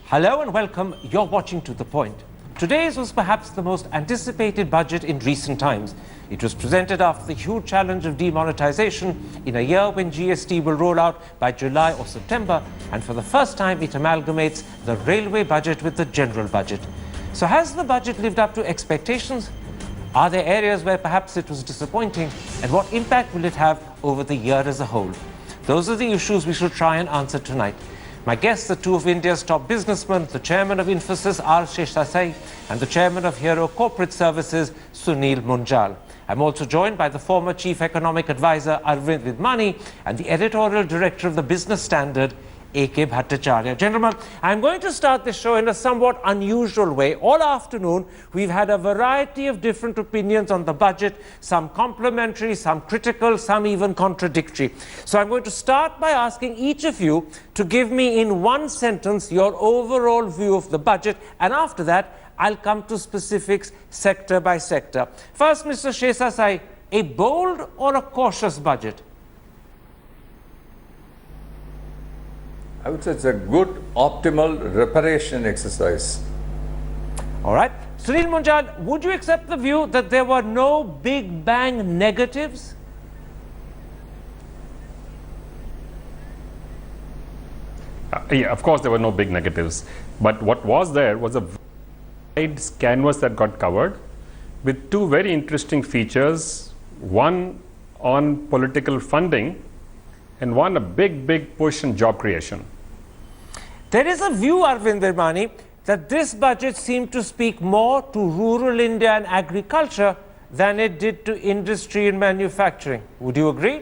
Hello and welcome. You're watching To The Point. Today's was perhaps the most anticipated budget in recent times. It was presented after the huge challenge of demonetization in a year when GST will roll out by July or September, and for the first time it amalgamates the railway budget with the general budget. So has the budget lived up to expectations? Are there areas where perhaps it was disappointing? And what impact will it have over the year as a whole? Those are the issues we should try and answer tonight. My guests are two of India's top businessmen, the chairman of Infosys, R. Sheshasai, and the chairman of Hero Corporate Services, Sunil Munjal. I'm also joined by the former chief economic advisor, Arvind Vidmani, and the editorial director of the Business Standard, A.K. Bhattacharya. Gentlemen, I'm going to start this show in a somewhat unusual way. All afternoon, we've had a variety of different opinions on the budget, some complimentary, some critical, some even contradictory. So I'm going to start by asking each of you to give me in one sentence your overall view of the budget, and after that, I'll come to specifics sector by sector. First, Mr. Sheshasai, a bold or a cautious budget? I would say it's a good, optimal reparation exercise. All right. Sunil Munjal, would you accept the view that there were no big bang negatives? Yeah, of course there were no big negatives. But what was there was a wide canvas that got covered with two very interesting features. One on political funding, and one a big push in job creation. There is a view, Arvind Vidmani, that this budget seemed to speak more to rural India and agriculture than it did to industry and manufacturing. Would you agree?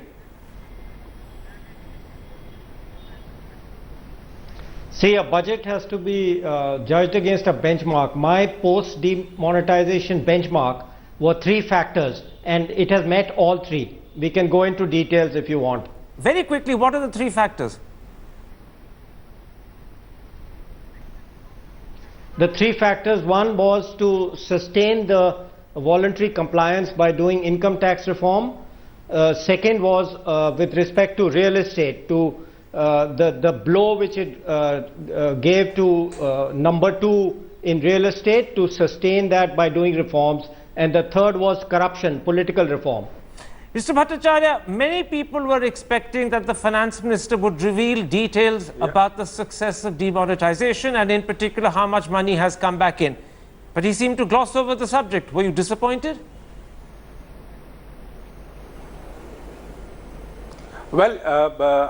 See, a budget has to be judged against a benchmark. My post-demonetization benchmark were three factors, and it has met all three. We can go into details if you want. Very quickly, what are the three factors? The three factors, one was to sustain the voluntary compliance by doing income tax reform. Second was with respect to real estate, to the blow which it gave to number two in real estate, to sustain that by doing reforms. And the third was corruption, political reform. Mr. Bhattacharya, many people were expecting that the finance minister would reveal details about the success of demonetization and in particular how much money has come back in. But he seemed to gloss over the subject. Were you disappointed? Well,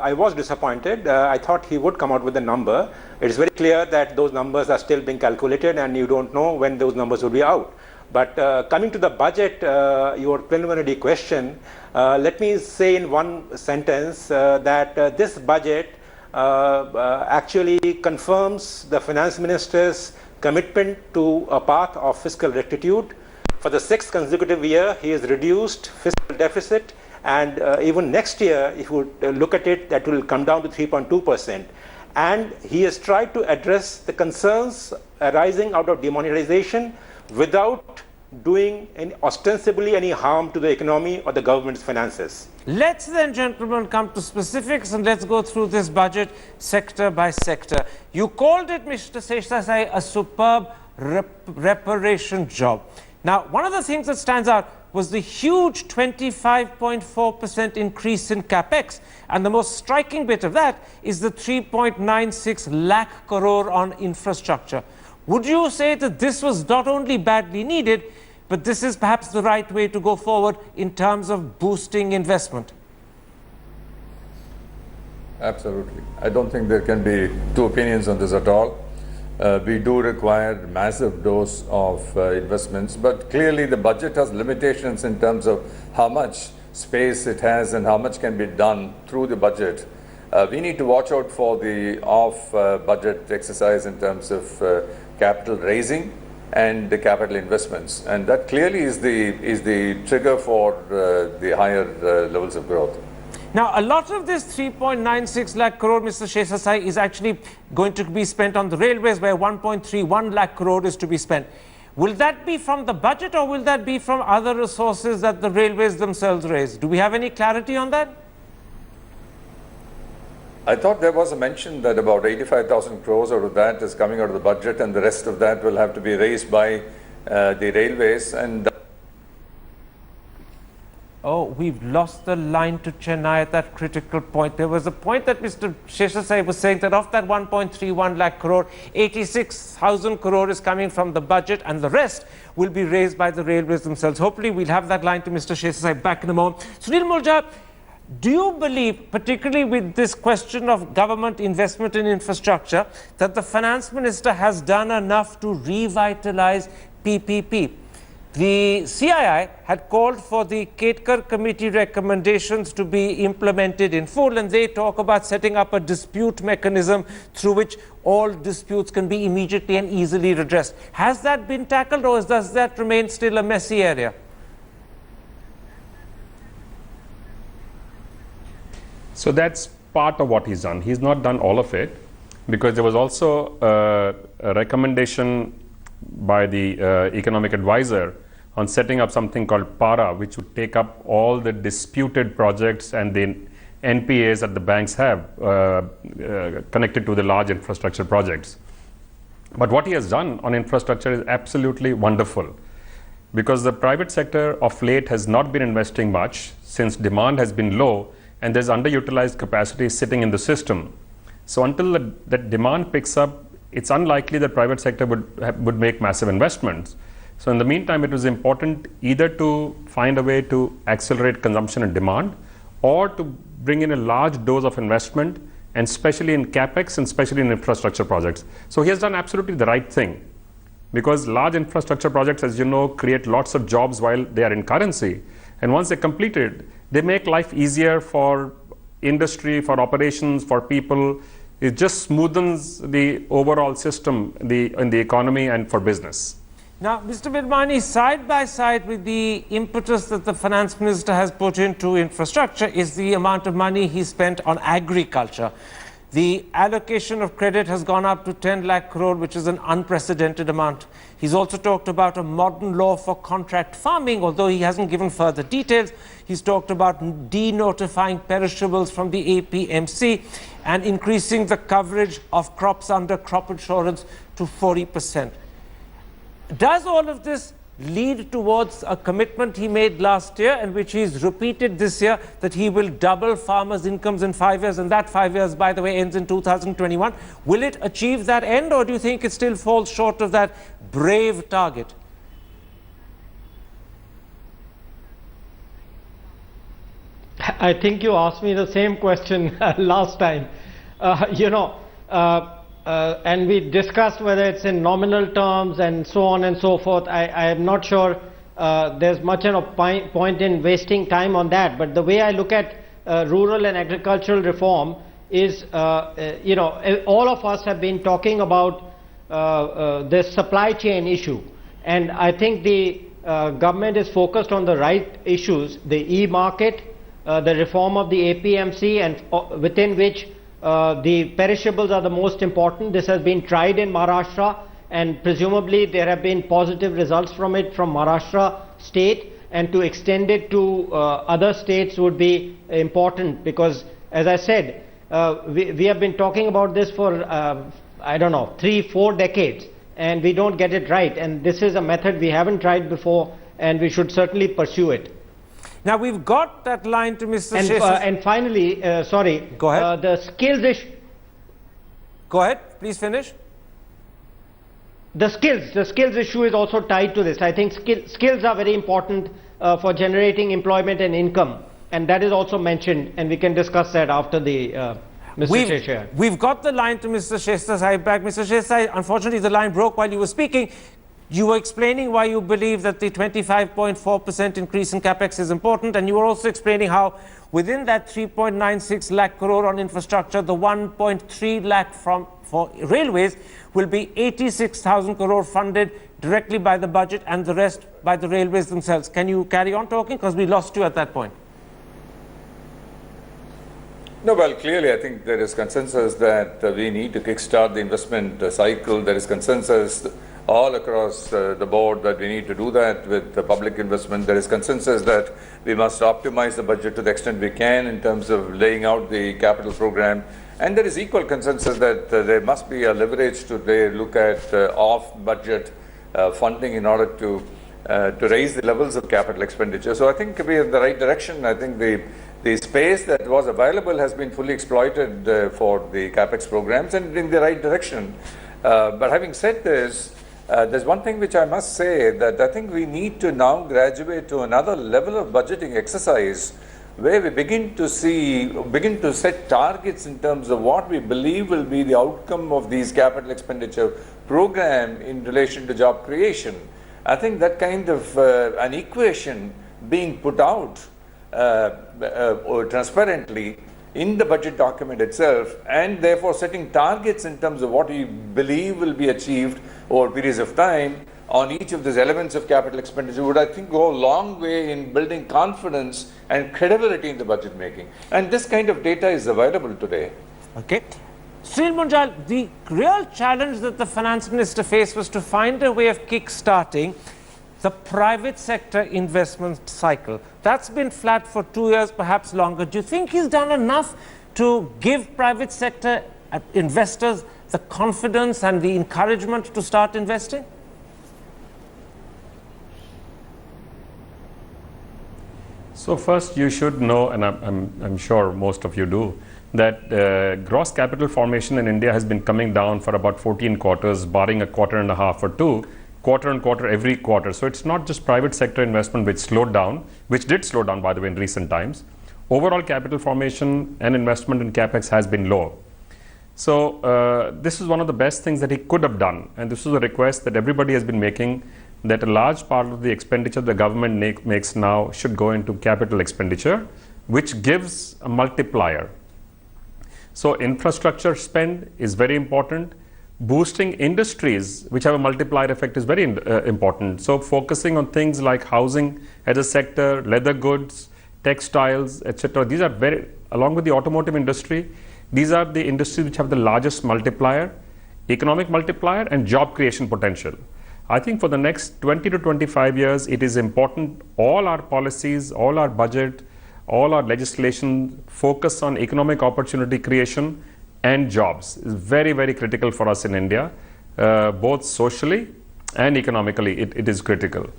I was disappointed. I thought he would come out with a number. It is very clear that those numbers are still being calculated and you don't know when those numbers will be out. But coming to the budget, your preliminary question, let me say in one sentence that this budget actually confirms the finance minister's commitment to a path of fiscal rectitude. For the sixth consecutive year, he has reduced fiscal deficit, and even next year, if you look at it, that will come down to 3.2%. And he has tried to address the concerns arising out of demonetization without doing ostensibly any harm to the economy or the government's finances. Let's then, gentlemen, come to specifics and let's go through this budget sector by sector. You called it, Mr. Sheshasai, a superb reparation job. Now, one of the things that stands out was the huge 25.4% increase in capex, and the most striking bit of that is the 3.96 lakh crore on infrastructure. Would you say that this was not only badly needed, but this is perhaps the right way to go forward in terms of boosting investment? Absolutely. I don't think there can be two opinions on this at all. We do require massive dose of investments, but clearly the budget has limitations in terms of how much space it has and how much can be done through the budget. We need to watch out for the off-budget exercise in terms of capital raising and the capital investments, and that clearly is the trigger for the higher levels of growth. Now, a lot of this 3.96 lakh crore, Mr. Sheshasai, is actually going to be spent on the railways, where 1.31 lakh crore is to be spent. Will that be from the budget or will that be from other resources that the railways themselves raise? Do we have any clarity on that? I thought there was a mention that about 85,000 crores out of that is coming out of the budget, and the rest of that will have to be raised by the railways. And oh, we've lost the line to Chennai at that critical point. There was a point that Mr. Sheshasai was saying that of that 1.31 lakh crore, 86,000 crore is coming from the budget, and the rest will be raised by the railways themselves. Hopefully, we'll have that line to Mr. Sheshasai back in a moment. Sunil Mulja, do you believe, particularly with this question of government investment in infrastructure, that the finance minister has done enough to revitalize PPP? The CII had called for the Ketkar committee recommendations to be implemented in full, and they talk about setting up a dispute mechanism through which all disputes can be immediately and easily redressed. Has that been tackled, or does that remain still a messy area? So that's part of what he's done. He's not done all of it, because there was also a recommendation by the economic advisor on setting up something called PARA, which would take up all the disputed projects and the NPAs that the banks have connected to the large infrastructure projects. But what he has done on infrastructure is absolutely wonderful, because the private sector of late has not been investing much since demand has been low and there's underutilized capacity sitting in the system. So until that demand picks up, it's unlikely that private sector would make massive investments. So in the meantime, it was important either to find a way to accelerate consumption and demand, or to bring in a large dose of investment, and especially in capex and especially in infrastructure projects. So he has done absolutely the right thing, because large infrastructure projects, as you know, create lots of jobs while they are in currency. And once they're completed, they make life easier for industry, for operations, for people. It just smoothens the overall system in the economy and for business. Now, Mr. Virmani, side by side with the impetus that the finance minister has put into infrastructure is the amount of money he spent on agriculture. The allocation of credit has gone up to 10 lakh crore, which is an unprecedented amount. He's also talked about a modern law for contract farming, although he hasn't given further details. He's talked about denotifying perishables from the APMC and increasing the coverage of crops under crop insurance to 40%. Does all of this lead towards a commitment he made last year, and which he's repeated this year, that he will double farmers' incomes in 5 years, and that 5 years, by the way, ends in 2021? Will it achieve that end, or do you think it still falls short of that brave target? I think you asked me the same question last time. And we discussed whether it's in nominal terms and so on and so forth. I am not sure there's much of a point in wasting time on that. But the way I look at rural and agricultural reform is, all of us have been talking about this supply chain issue. And I think the government is focused on the right issues, the e-market, the reform of the APMC, and within which the perishables are the most important. This has been tried in Maharashtra, and presumably there have been positive results from it from Maharashtra state, and to extend it to other states would be important, because, as I said, we have been talking about this for, 3-4 decades, and we don't get it right. And this is a method we haven't tried before, and we should certainly pursue it. Now, we've got that line to Mr. And finally, Go ahead. The skills issue. Go ahead, please finish. The skills issue is also tied to this. I think skills are very important for generating employment and income, and that is also mentioned, and we can discuss that after the Mr. Sheshai. We've got the line to Mr. Sheshai back. Mr. Sheshai, unfortunately, the line broke while you were speaking. You were explaining why you believe that the 25.4% increase in capex is important, and you were also explaining how within that 3.96 lakh crore on infrastructure, the 1.3 lakh for railways will be 86,000 crore funded directly by the budget and the rest by the railways themselves. Can you carry on talking, because we lost you at that point? No, well, clearly I think there is consensus that we need to kickstart the investment cycle. There is consensus all across the board that we need to do that with the public investment. There is consensus that we must optimize the budget to the extent we can in terms of laying out the capital program And there is equal consensus that there must be a leverage to look at off-budget funding in order to raise the levels of capital expenditure. So I think we are in the right direction. I think the space that was available has been fully exploited for the capex programs and in the right direction. But having said this, there's one thing which I must say, that I think we need to now graduate to another level of budgeting exercise where we begin to set targets in terms of what we believe will be the outcome of these capital expenditure program in relation to job creation. I think that kind of an equation being put out transparently in the budget document itself, and therefore setting targets in terms of what we believe will be achieved over periods of time on each of these elements of capital expenditure would, I think, go a long way in building confidence and credibility in the budget making. And this kind of data is available today. Okay. Sunil Munjal, the real challenge that the finance minister faced was to find a way of kick-starting the private sector investment cycle. That's been flat for 2 years, perhaps longer. Do you think he's done enough to give private sector investors the confidence and the encouragement to start investing? So first you should know, and I'm sure most of you do, that gross capital formation in India has been coming down for about 14 quarters, barring a quarter and a half or two, quarter on quarter every quarter. So it's not just private sector investment which slowed down, which did slow down, by the way, in recent times. Overall capital formation and investment in capex has been low. So this is one of the best things that he could have done, and this is a request that everybody has been making, that a large part of the expenditure the government makes now should go into capital expenditure, which gives a multiplier. So infrastructure spend is very important. Boosting industries which have a multiplier effect is very important. So focusing on things like housing as a sector, leather goods, textiles, etc. These are very, along with the automotive industry, these are the industries which have the largest multiplier, economic multiplier and job creation potential. I think for the next 20 to 25 years, it is important all our policies, all our budget, all our legislation focus on economic opportunity creation and jobs. Is very, very critical for us in India, both socially and economically. It is critical.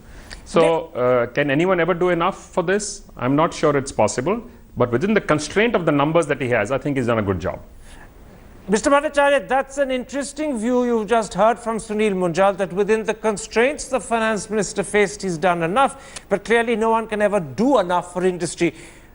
So can anyone ever do enough for this? I'm not sure it's possible, but within the constraint of the numbers that he has, I think he's done a good job. Mr. Bhattacharya, that's an interesting view you've just heard from Sunil Munjal, that within the constraints the finance minister faced, he's done enough, but clearly no one can ever do enough for industry.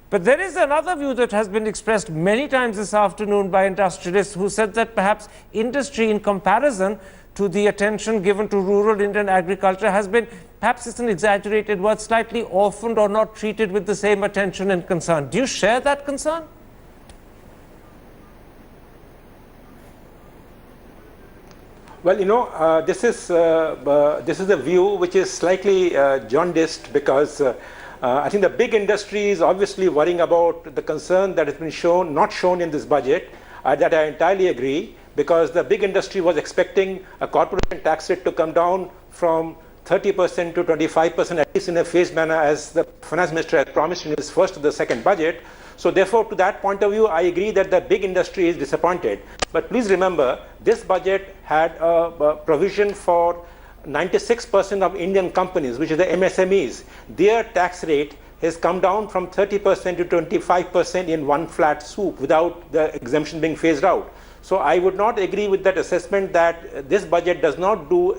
But there is another view that has been expressed many times this afternoon by industrialists who said that perhaps industry, in comparison to the attention given to rural Indian agriculture, has been, perhaps it's an exaggerated word, slightly orphaned or not treated with the same attention and concern. Do you share that concern? Well, you know, this is a view which is slightly jaundiced, because I think the big industry is obviously worrying about the concern that has been not shown in this budget, that I entirely agree, because the big industry was expecting a corporation tax rate to come down from 30% to 25%, at least in a phased manner, as the finance minister had promised in his first to the second budget. So therefore, to that point of view, I agree that the big industry is disappointed. But please remember, this budget had a provision for 96% of Indian companies, which is the MSMEs. Their tax rate has come down from 30% to 25% in one flat swoop, without the exemption being phased out. So I would not agree with that assessment that this budget does not do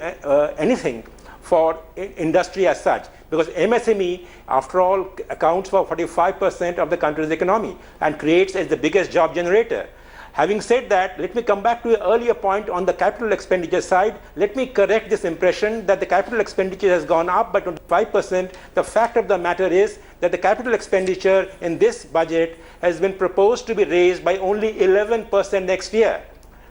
anything for industry as such, because MSME, after all, accounts for 45% of the country's economy and creates as the biggest job generator. Having said that, let me come back to an earlier point on the capital expenditure side. Let me correct this impression that the capital expenditure has gone up by 25%. The fact of the matter is that the capital expenditure in this budget has been proposed to be raised by only 11% next year.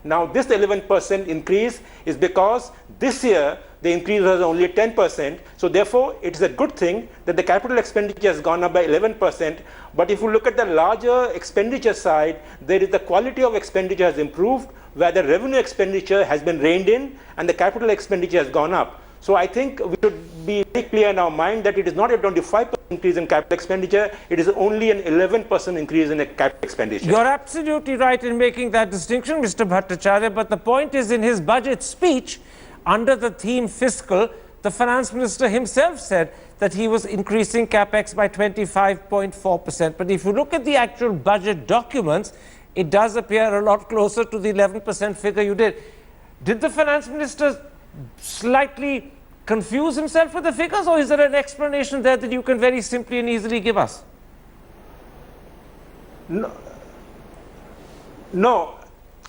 Now, this 11% increase is because this year the increase was only 10%. So therefore, it is a good thing that the capital expenditure has gone up by 11%. But if you look at the larger expenditure side, there is the quality of expenditure has improved, where the revenue expenditure has been reined in and the capital expenditure has gone up. So I think we should be very clear in our mind that it is not a 25% increase in capital expenditure. It is only an 11% increase in capital expenditure. You're absolutely right in making that distinction, Mr. Bhattacharya, but the point is, in his budget speech, under the theme fiscal, the finance minister himself said that he was increasing capex by 25.4%. But if you look at the actual budget documents, it does appear a lot closer to the 11% figure you did. Did the finance minister slightly confuse himself with the figures, or is there an explanation there that you can very simply and easily give us? No,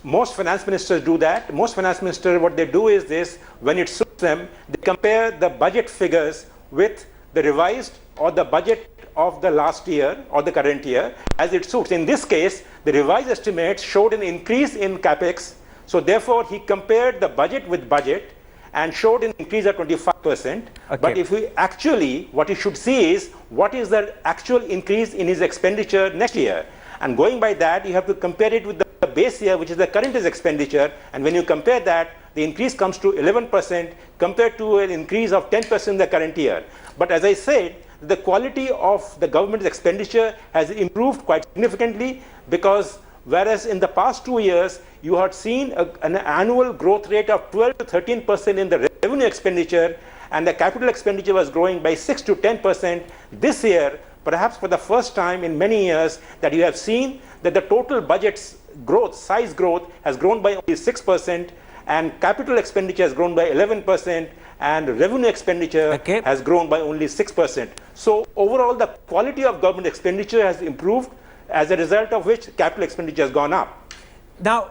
most finance ministers do that. Most finance ministers, what they do is this: when it suits them, they compare the budget figures with the revised or the budget of the last year or the current year as it suits. In this case, the revised estimates showed an increase in capex, so therefore he compared the budget with budget and showed an increase of 25%. Okay. But if we actually, what you should see is what is the actual increase in his expenditure next year. And going by that, you have to compare it with the base year, which is the current expenditure. And when you compare that, the increase comes to 11% compared to an increase of 10% in the current year. But as I said, the quality of the government's expenditure has improved quite significantly, because whereas in the past 2 years, you had seen an annual growth rate of 12 to 13% in the revenue expenditure, and the capital expenditure was growing by 6 to 10%. This year, perhaps for the first time in many years, that you have seen that the total budget's growth, size growth, has grown by only 6%, and capital expenditure has grown by 11%, and revenue expenditure has grown by only 6%. So overall, the quality of government expenditure has improved, as a result of which capital expenditure has gone up. Now,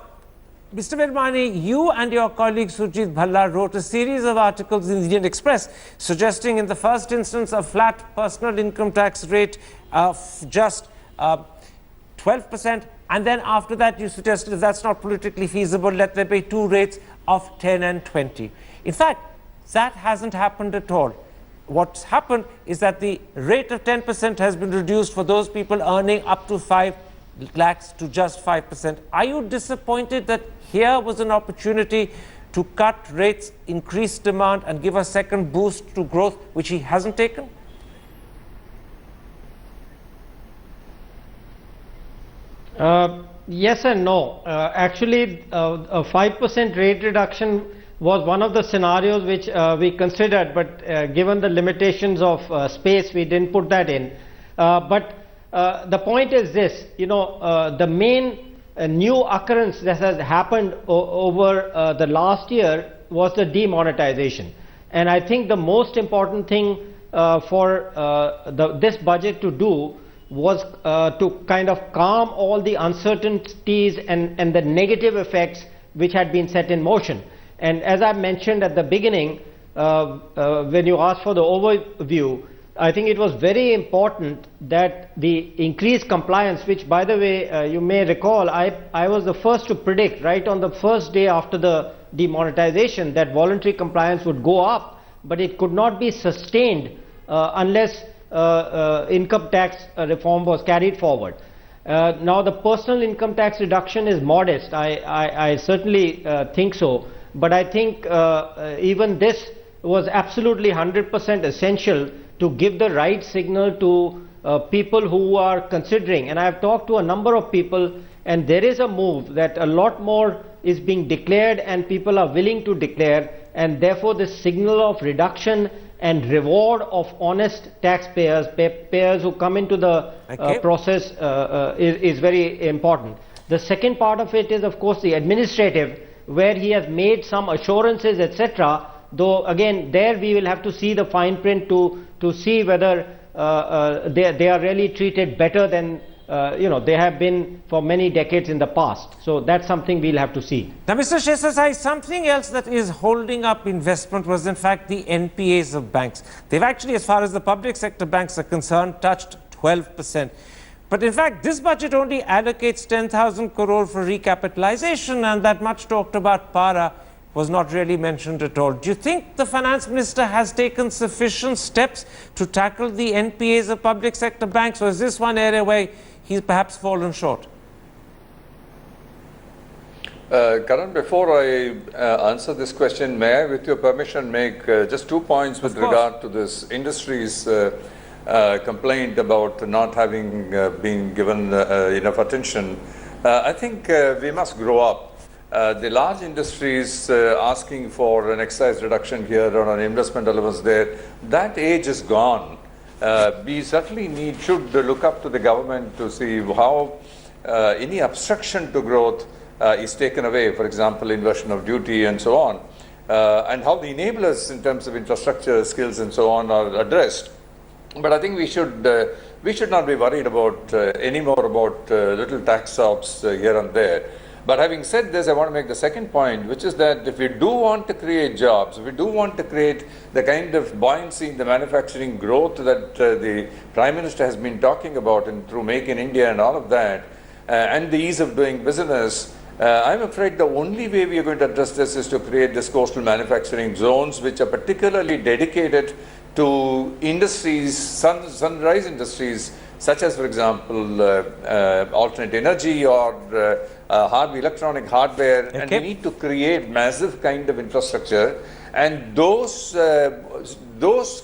Mr. Virmani, you and your colleague Surjit Bhalla wrote a series of articles in the Indian Express suggesting in the first instance a flat personal income tax rate of just 12%, and then after that you suggested if that's not politically feasible, let there be two rates of 10 and 20. In fact, that hasn't happened at all. What's happened is that the rate of 10% has been reduced for those people earning up to 5 lakhs to just 5%. Are you disappointed that here was an opportunity to cut rates, increase demand, and give a second boost to growth, which he hasn't taken? Yes and no. Actually, a 5% rate reduction was one of the scenarios which we considered, but given the limitations of space, we didn't put that in. But the point is this, the main new occurrence that has happened over the last year was the demonetization. And I think the most important thing for this budget to do was to kind of calm all the uncertainties and the negative effects which had been set in motion. And as I mentioned at the beginning, when you asked for the overview, I think it was very important that the increased compliance, which by the way, you may recall, I was the first to predict right on the first day after the demonetization that voluntary compliance would go up, but it could not be sustained unless income tax reform was carried forward. Now the personal income tax reduction is modest. I certainly think so, but I think even this was absolutely 100% essential to give the right signal to people who are considering. And I have talked to a number of people, and there is a move that a lot more is being declared and people are willing to declare, and therefore this signal of reduction and reward of honest taxpayers, payers who come into the process is very important. The second part of it is of course the administrative, where he has made some assurances, etc. Though again there we will have to see the fine print to see whether they are really treated better than they have been for many decades in the past. So that's something we'll have to see. Now, Mr. Shesasai, something else that is holding up investment was in fact the NPAs of banks. They've actually, as far as the public sector banks are concerned, touched 12%. But in fact, this budget only allocates 10,000 crore for recapitalization, and that much talked about para was not really mentioned at all. Do you think the finance minister has taken sufficient steps to tackle the NPAs of public sector banks, or is this one area where he's perhaps fallen short? Karan, before I answer this question, may I, with your permission, make just 2 points with regard to this industries complained about not having been given enough attention. I think we must grow up. The large industries asking for an excise reduction here or an investment allowance there, that age is gone. We certainly should look up to the government to see how any obstruction to growth is taken away, for example, inversion of duty and so on, and how the enablers in terms of infrastructure, skills and so on are addressed. But I think we should not be worried about anymore about little tax stops here and there. But having said this, I want to make the second point, which is that if we do want to create jobs, if we do want to create the kind of buoyancy in the manufacturing growth that the Prime Minister has been talking about and through Make in India and all of that, and the ease of doing business, I'm afraid the only way we are going to address this is to create these coastal manufacturing zones which are particularly dedicated to industries, sunrise industries, such as, for example, alternate energy or electronic hardware, and we need to create massive kind of infrastructure, and those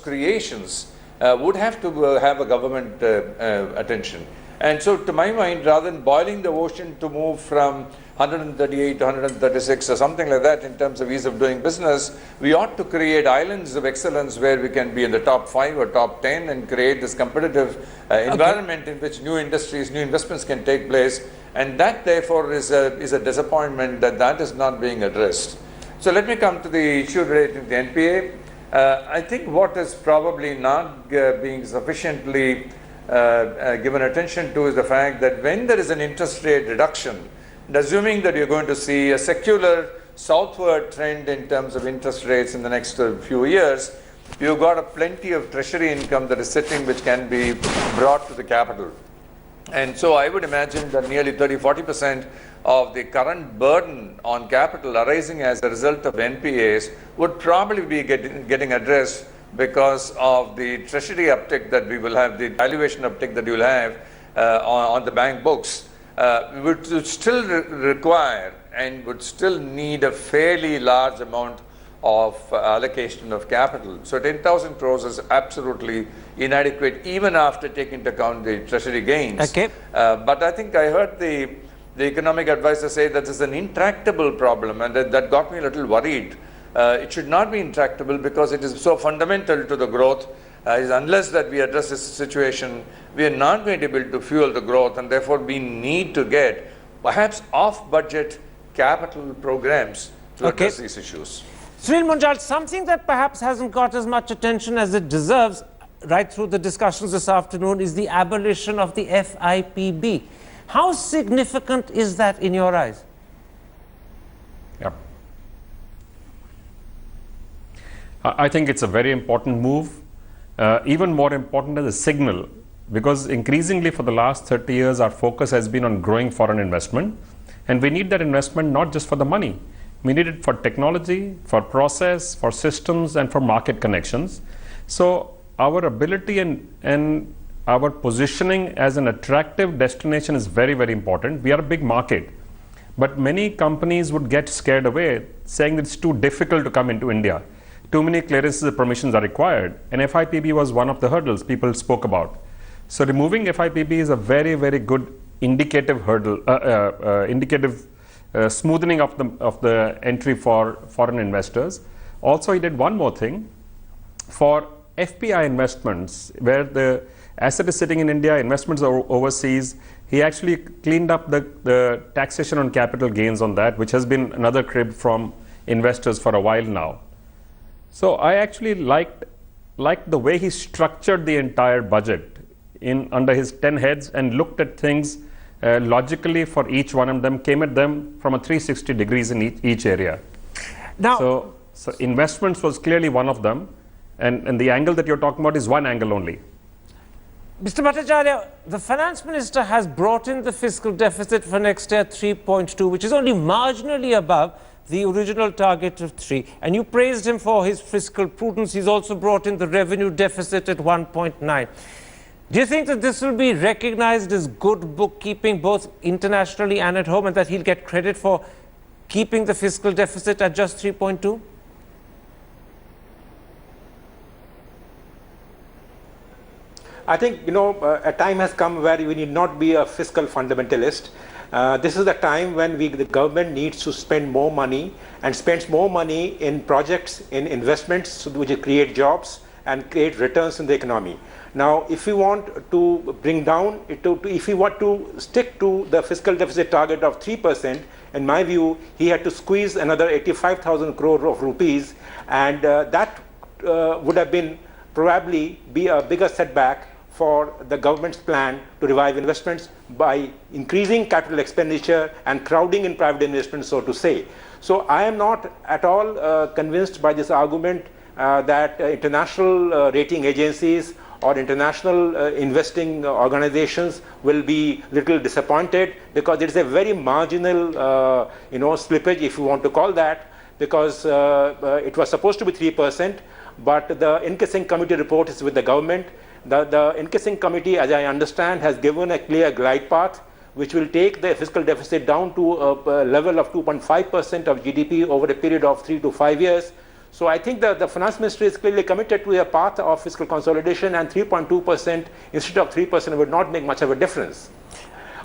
creations would have to have a government attention. And so to my mind, rather than boiling the ocean to move from 138 to 136 or something like that in terms of ease of doing business, we ought to create islands of excellence where we can be in the top 5 or top 10 and create this competitive environment in which new industries, new investments can take place. And that therefore is a disappointment that is not being addressed. So let me come to the issue related to the NPA. I think what is probably not being sufficiently given attention to is the fact that when there is an interest rate reduction, and assuming that you're going to see a secular southward trend in terms of interest rates in the next few years, you've got a plenty of treasury income that is sitting which can be brought to the capital. And so I would imagine that nearly 30-40% of the current burden on capital arising as a result of NPAs would probably be getting addressed because of the treasury uptick that we will have, the valuation uptick that you will have on the bank books, would still require and would still need a fairly large amount of allocation of capital. So 10,000 crores is absolutely inadequate even after taking into account the treasury gains. Okay. But I think I heard the economic advisor say that it's an intractable problem, and that got me a little worried. It should not be intractable because it is so fundamental to the growth. Unless that we address this situation, we are not going to be able to fuel the growth, and therefore we need to get perhaps off-budget capital programs to address these issues. Sunil Munjal, something that perhaps hasn't got as much attention as it deserves right through the discussions this afternoon is the abolition of the FIPB. How significant is that in your eyes? Yep. I think it's a very important move, even more important as a signal, because increasingly for the last 30 years our focus has been on growing foreign investment, and we need that investment not just for the money. We need it for technology, for process, for systems, and for market connections. So our ability and our positioning as an attractive destination is very, very important. We are a big market, but many companies would get scared away saying that it's too difficult to come into India. Too many clearances and permissions are required, and FIPB was one of the hurdles people spoke about. So removing FIPB is a very, very good indicative hurdle, smoothening of the entry for foreign investors. Also, he did one more thing for FPI investments, where the asset is sitting in India, investments are overseas. He actually cleaned up the taxation on capital gains on that, which has been another crib from investors for a while now. So I actually liked the way he structured the entire budget under his 10 heads and looked at things logically for each one of them, came at them from a 360 degrees in each area. Now, so investments was clearly one of them, and the angle that you're talking about is one angle only. Mr. Bhattacharya, the finance minister has brought in the fiscal deficit for next year 3.2, which is only marginally above the original target of 3. And you praised him for his fiscal prudence. He's also brought in the revenue deficit at 1.9. Do you think that this will be recognized as good bookkeeping both internationally and at home, and that he'll get credit for keeping the fiscal deficit at just 3.2? I think, a time has come where we need not be a fiscal fundamentalist. This is the time when the government needs to spend more money and spends more money in projects, in investments, which create jobs and create returns in the economy. Now, if we want to bring down, if we want to stick to the fiscal deficit target of 3%, in my view, he had to squeeze another 85,000 crore of rupees, and that would have been probably be a bigger setback for the government's plan to revive investments by increasing capital expenditure and crowding in private investment, so to say. So I am not at all convinced by this argument that international rating agencies or international investing organizations will be little disappointed, because it is a very marginal slippage, if you want to call that, because it was supposed to be 3%, but the Encaissing Committee report is with the government. The Encaissing Committee, as I understand, has given a clear glide path which will take the fiscal deficit down to a level of 2.5% of GDP over a period of 3 to 5 years. So I think that the finance ministry is clearly committed to a path of fiscal consolidation, and 3.2% instead of 3% would not make much of a difference.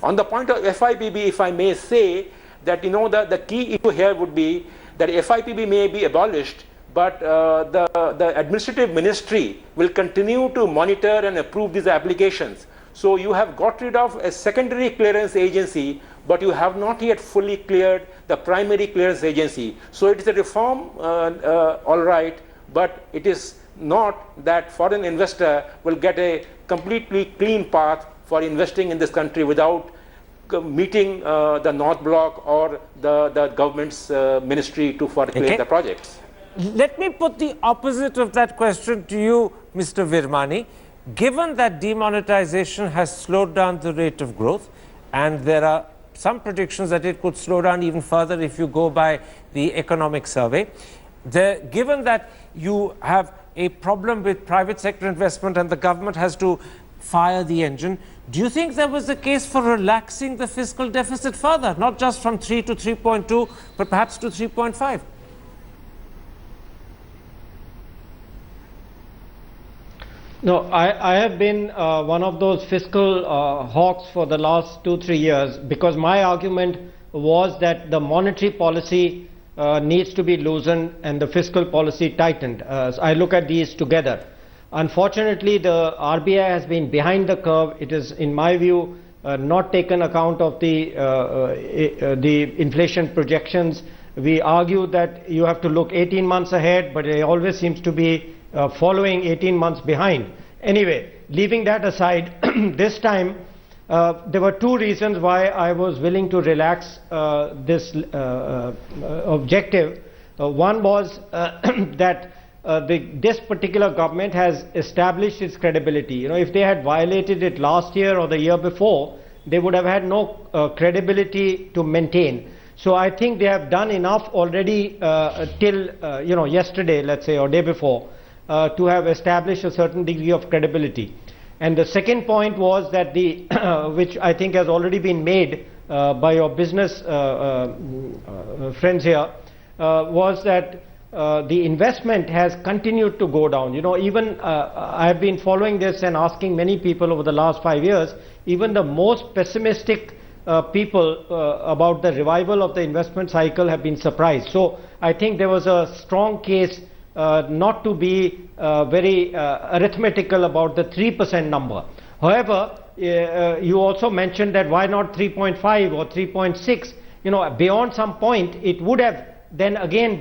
On the point of FIPB, if I may say that the key issue here would be that FIPB may be abolished, but the administrative ministry will continue to monitor and approve these applications. So you have got rid of a secondary clearance agency, but you have not yet fully cleared the primary clearance agency. So it is a reform, all right, but it is not that foreign investor will get a completely clean path for investing in this country without meeting the North Bloc or the government's ministry for clear the projects. Let me put the opposite of that question to you, Mr. Virmani. Given that demonetization has slowed down the rate of growth, and there are some predictions that it could slow down even further if you go by the economic survey, given that you have a problem with private sector investment and the government has to fire the engine, do you think there was a case for relaxing the fiscal deficit further, not just from 3 to 3.2, but perhaps to 3.5? No, I have been one of those fiscal hawks for the last 2-3 years, because my argument was that the monetary policy needs to be loosened and the fiscal policy tightened. I look at these together. Unfortunately, the RBI has been behind the curve. It is, in my view, not taken account of the inflation projections. We argue that you have to look 18 months ahead, but it always seems to be following 18 months behind. Anyway, leaving that aside, this time there were two reasons why I was willing to relax this objective. One was that this particular government has established its credibility. If they had violated it last year or the year before, they would have had no credibility to maintain. So I think they have done enough already till yesterday, let's say, or day before, to have established a certain degree of credibility. And the second point was that which I think has already been made by your business friends here, was that the investment has continued to go down. Even I have been following this and asking many people over the last 5 years, even the most pessimistic people about the revival of the investment cycle have been surprised. So I think there was a strong case not to be very arithmetical about the 3% number. However, you also mentioned that why not 3.5 or 3.6? Beyond some point, it would have then again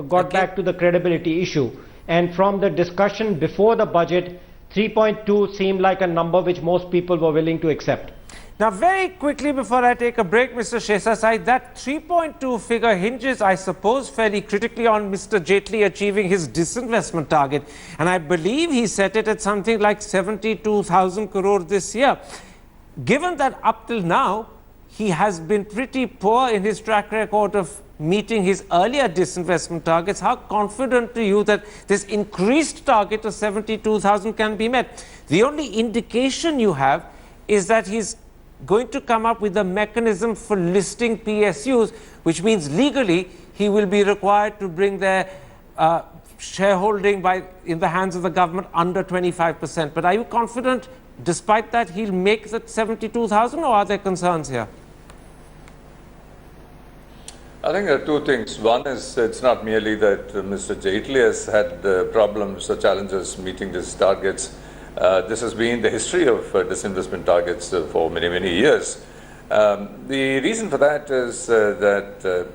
got back to the credibility issue. And from the discussion before the budget, 3.2 seemed like a number which most people were willing to accept. Now, very quickly before I take a break, Mr. Shesasai, that 3.2 figure hinges, I suppose, fairly critically on Mr. Jaitley achieving his disinvestment target. And I believe he set it at something like 72,000 crore this year. Given that up till now, he has been pretty poor in his track record of meeting his earlier disinvestment targets, how confident are you that this increased target of 72,000 can be met? The only indication you have is that he's going to come up with a mechanism for listing PSUs, which means legally he will be required to bring their shareholding in the hands of the government under 25%. But are you confident despite that, he'll make that 72,000, or are there concerns here? I think there are two things. One is it's not merely that Mr. Jaitley has had problems or challenges meeting these targets. This has been the history of disinvestment targets for many, many years. The reason for that is that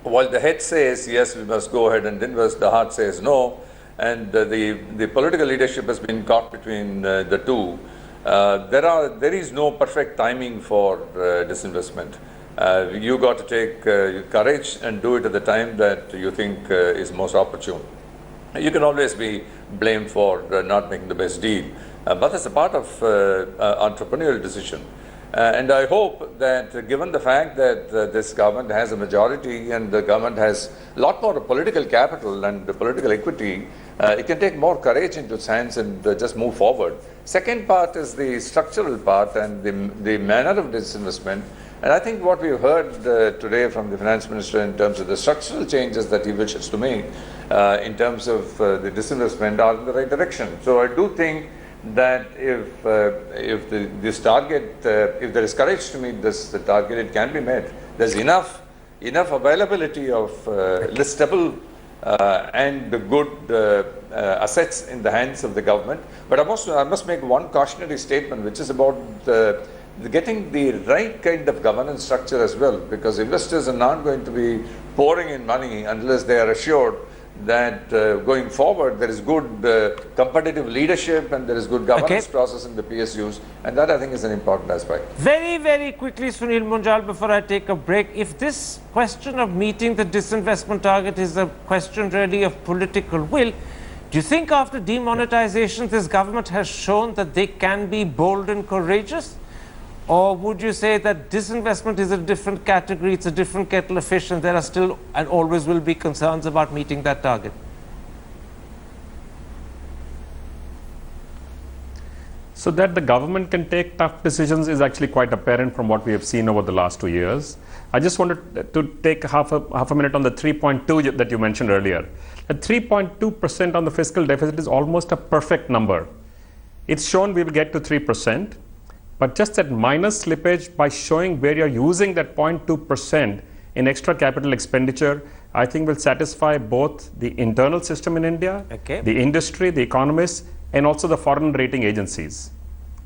while the head says, yes, we must go ahead and invest, the heart says no, and the political leadership has been caught between the two. There is no perfect timing for disinvestment. You got to take courage and do it at the time that you think is most opportune. You can always be blamed for not making the best deal, but that's a part of entrepreneurial decision. And I hope that given the fact that this government has a majority and the government has a lot more political capital and political equity, it can take more courage into its hands and just move forward. Second part is the structural part and the manner of disinvestment. And I think what we've heard today from the finance minister in terms of the structural changes that he wishes to make in terms of the disinvestment are in the right direction. So I do think that if this target, if there is courage to meet this target, it can be met. There's enough availability of listable and good assets in the hands of the government. But I must make one cautionary statement, which is about getting the right kind of governance structure as well, because investors are not going to be pouring in money unless they are assured that going forward there is good competitive leadership and there is good governance process in the PSUs, and that I think is an important aspect. Very, very quickly, Sunil Munjal, before I take a break, if this question of meeting the disinvestment target is a question really of political will, do you think after demonetization this government has shown that they can be bold and courageous? Or would you say that disinvestment is a different category, it's a different kettle of fish, and there are still and always will be concerns about meeting that target? So that the government can take tough decisions is actually quite apparent from what we have seen over the last 2 years. I just wanted to take half a minute on the 3.2 that you mentioned earlier. At 3.2% on the fiscal deficit is almost a perfect number. It's shown we will get to 3%. But just that minor slippage by showing where you're using that 0.2% in extra capital expenditure, I think will satisfy both the internal system in India, the industry, the economists, and also the foreign rating agencies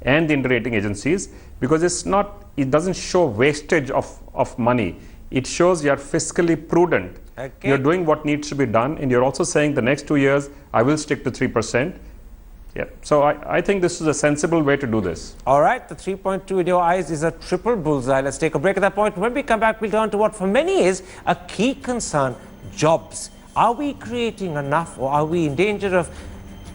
and the inter-rating agencies, because it doesn't show wastage of money. It shows you're fiscally prudent. You're doing what needs to be done, and you're also saying the next 2 years, I will stick to 3%. Yeah. So I think this is a sensible way to do this. All right, the 3.2 in your eyes is a triple bullseye. Let's take a break at that point. When we come back, we'll turn to what for many is a key concern, jobs. Are we creating enough, or are we in danger of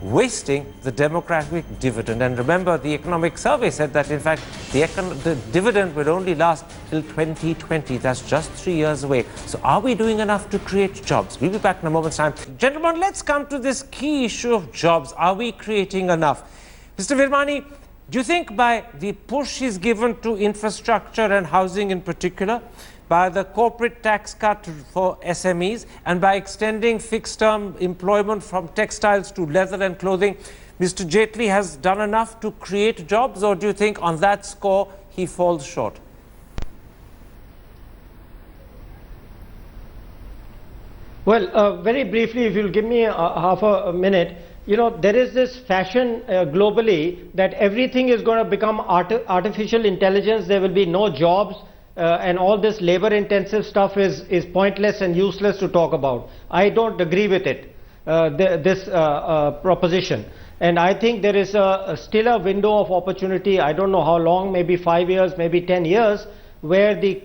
wasting the democratic dividend? And remember, the economic survey said that, in fact, the dividend will only last till 2020. That's just 3 years away. So are we doing enough to create jobs? We'll be back in a moment's time. Gentlemen, let's come to this key issue of jobs. Are we creating enough? Mr. Virmani, do you think by the push is given to infrastructure and housing in particular, by the corporate tax cut for SMEs, and by extending fixed-term employment from textiles to leather and clothing, Mr. Jaitley has done enough to create jobs, or do you think on that score he falls short? Well, very briefly, if you'll give me half a minute, you know, there is this fashion globally that everything is going to become artificial intelligence, there will be no jobs, and all this labor-intensive stuff is pointless and useless to talk about. I don't agree with it, this proposition. And I think there is still a window of opportunity, I don't know how long, maybe 5 years, maybe 10 years, where the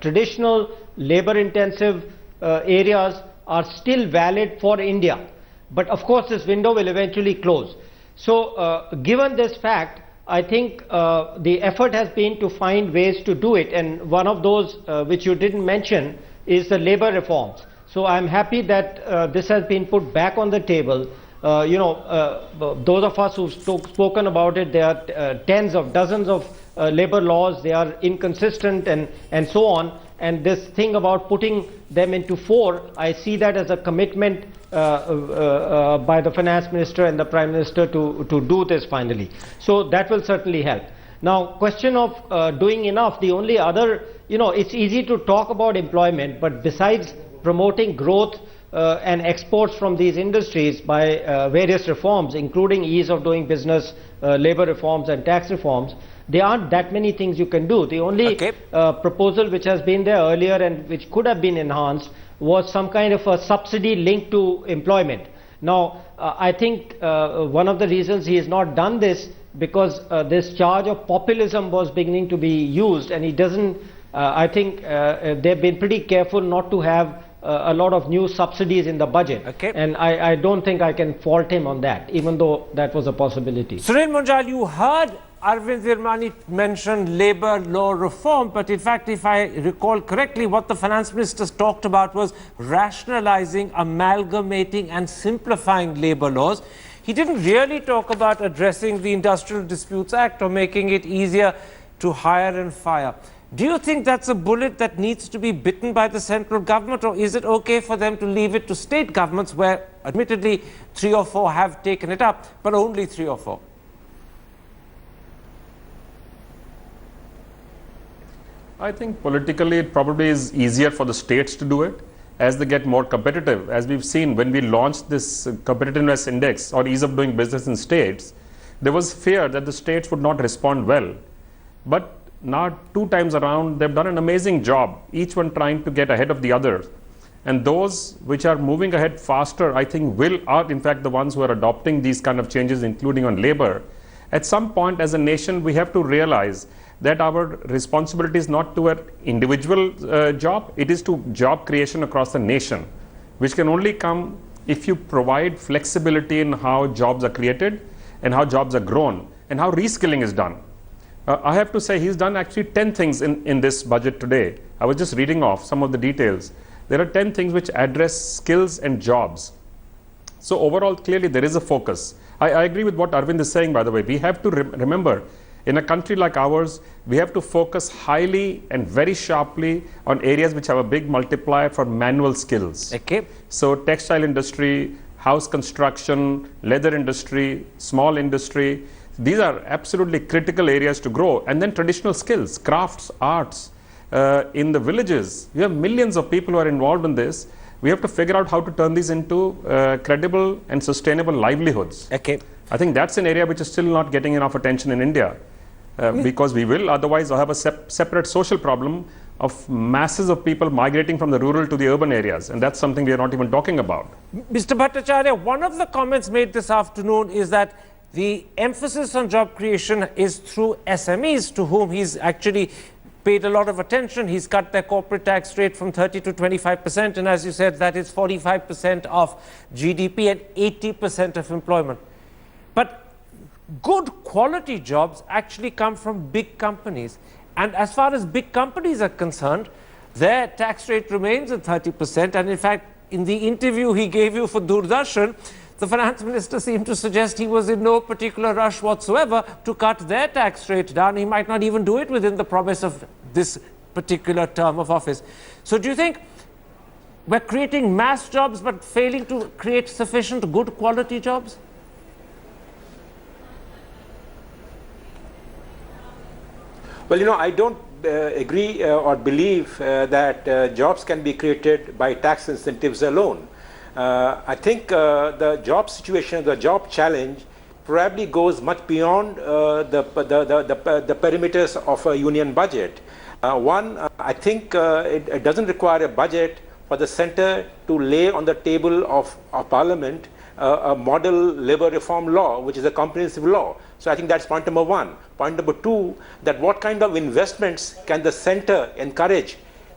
traditional labor-intensive areas are still valid for India. But of course, this window will eventually close. So, given this fact, I think the effort has been to find ways to do it, and one of those which you didn't mention is the labor reforms. So I'm happy that this has been put back on the table. Those of us who've spoken about it, there are dozens of labor laws, they are inconsistent and so on. And this thing about putting them into 4, I see that as a commitment by the finance minister and the prime minister to do this finally. So that will certainly help. Now, question of doing enough, the only other, it's easy to talk about employment, but besides promoting growth and exports from these industries by various reforms, including ease of doing business, labor reforms and tax reforms, there aren't that many things you can do. The only proposal which has been there earlier and which could have been enhanced was some kind of a subsidy linked to employment. Now, I think one of the reasons he has not done this because this charge of populism was beginning to be used, and he doesn't, I think they've been pretty careful not to have a lot of new subsidies in the budget. And I don't think I can fault him on that, even though that was a possibility. Sunil Munjal, you heard Arvind Virmani mention labour law reform, but in fact, if I recall correctly, what the finance minister talked about was rationalising, amalgamating and simplifying labour laws. He didn't really talk about addressing the Industrial Disputes Act or making it easier to hire and fire. Do you think that's a bullet that needs to be bitten by the central government, or is it okay for them to leave it to state governments where admittedly 3 or 4 have taken it up, but only 3 or 4? I think politically it probably is easier for the states to do it as they get more competitive. As we've seen when we launched this competitiveness index or ease of doing business in states, there was fear that the states would not respond well. But now 2 times around, they've done an amazing job, each one trying to get ahead of the other. And those which are moving ahead faster, I think are in fact the ones who are adopting these kind of changes, including on labor. At some point as a nation, we have to realize that our responsibility is not to an individual job, it is to job creation across the nation, which can only come if you provide flexibility in how jobs are created and how jobs are grown and how reskilling is done. I have to say he's done actually 10 things in this budget today. I was just reading off some of the details. There are 10 things which address skills and jobs. So overall, clearly there is a focus. I agree with what Arvind is saying, by the way. We have to remember, in a country like ours, we have to focus highly and very sharply on areas which have a big multiplier for manual skills. So textile industry, house construction, leather industry, small industry, these are absolutely critical areas to grow. And then traditional skills, crafts, arts. In the villages, you have millions of people who are involved in this. We have to figure out how to turn these into credible and sustainable livelihoods. I think that's an area which is still not getting enough attention in India. Because we will otherwise have a separate social problem of masses of people migrating from the rural to the urban areas, and that's something we are not even talking about. Mr. Bhattacharya, one of the comments made this afternoon is that the emphasis on job creation is through SMEs, to whom he's actually paid a lot of attention. He's cut their corporate tax rate from 30 to 25%, and as you said, that is 45% of GDP and 80% of employment. But good quality jobs actually come from big companies. And as far as big companies are concerned, their tax rate remains at 30%. And in fact, in the interview he gave you for Doordarshan, the finance minister seemed to suggest he was in no particular rush whatsoever to cut their tax rate down. He might not even do it within the promise of this particular term of office. So do you think we're creating mass jobs but failing to create sufficient good quality jobs? Well, I don't agree or believe that jobs can be created by tax incentives alone. I think the job situation, the job challenge probably goes much beyond the perimeters of a union budget. I think it doesn't require a budget for the centre to lay on the table of Parliament a model labour reform law, which is a comprehensive law. So I think that's point number 1. Point number 2, that what kind of investments can the centre encourage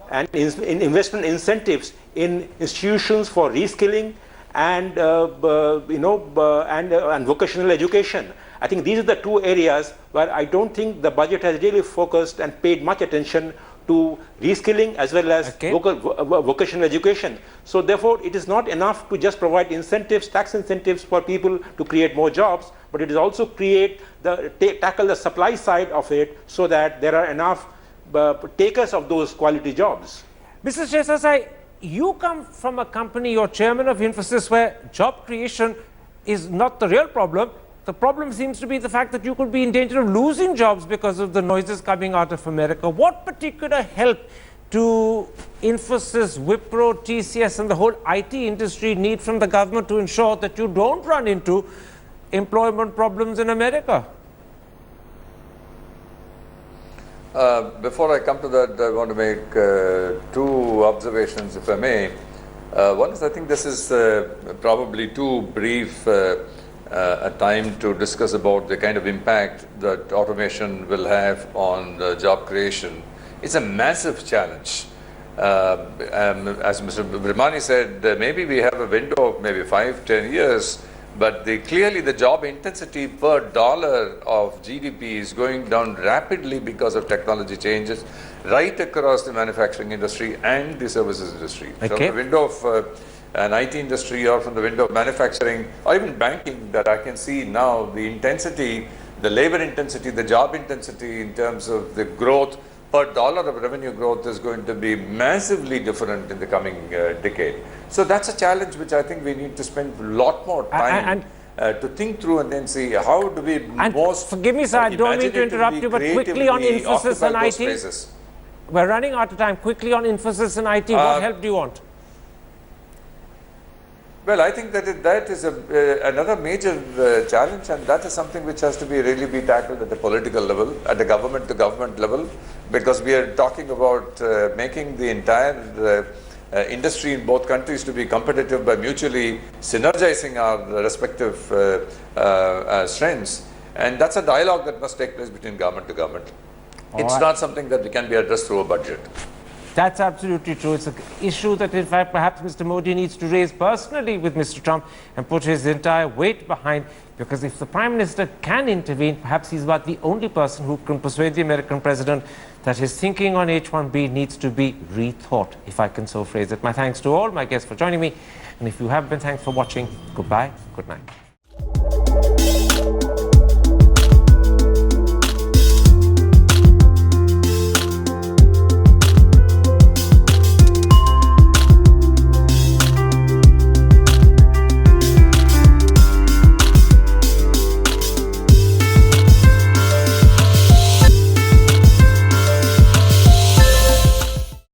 and in investment incentives in institutions for reskilling and and vocational education. I think these are the 2 areas where I don't think the budget has really focused and paid much attention to reskilling as well as vocational education. So therefore, it is not enough to just provide incentives, tax incentives for people to create more jobs, but it is also tackle the supply side of it so that there are enough takers of those quality jobs. Mr. Shesasai, you come from a company, you're chairman of Infosys, where job creation is not the real problem. The problem seems to be the fact that you could be in danger of losing jobs because of the noises coming out of America. What particular help do Infosys, Wipro, TCS, and the whole IT industry need from the government to ensure that you don't run into employment problems in America? Before I come to that, I want to make two observations, if I may. One is, I think this is probably too brief a time to discuss about the kind of impact that automation will have on job creation. It's a massive challenge. As Mr. Brimani said, maybe we have a window of maybe 5-10 years, but clearly the job intensity per dollar of GDP is going down rapidly because of technology changes right across the manufacturing industry and the services industry. Okay. From the window of an IT industry or from the window of manufacturing or even banking, that I can see now the intensity, the labor intensity, the job intensity in terms of the growth per dollar of revenue growth is going to be massively different in the coming decade. So that's a challenge which I think we need to spend a lot more time to think through and then see how do we most forgive me, sir, I don't mean to interrupt you, but quickly on Infosys and IT. Spaces. We're running out of time. Quickly on Infosys and IT, what help do you want? Well, I think that that is another major challenge, and that is something which has to really be tackled at the political level, at the government to government level, because we are talking about making the entire industry in both countries to be competitive by mutually synergizing our respective strengths, and that's a dialogue that must take place between government to government. It's not something that can be addressed through a budget. That's absolutely true. It's an issue that, in fact, perhaps Mr. Modi needs to raise personally with Mr. Trump and put his entire weight behind, because if the Prime Minister can intervene, perhaps he's about the only person who can persuade the American president that his thinking on H-1B needs to be rethought, if I can so phrase it. My thanks to all my guests for joining me. And if you have been, thanks for watching. Goodbye. Good night.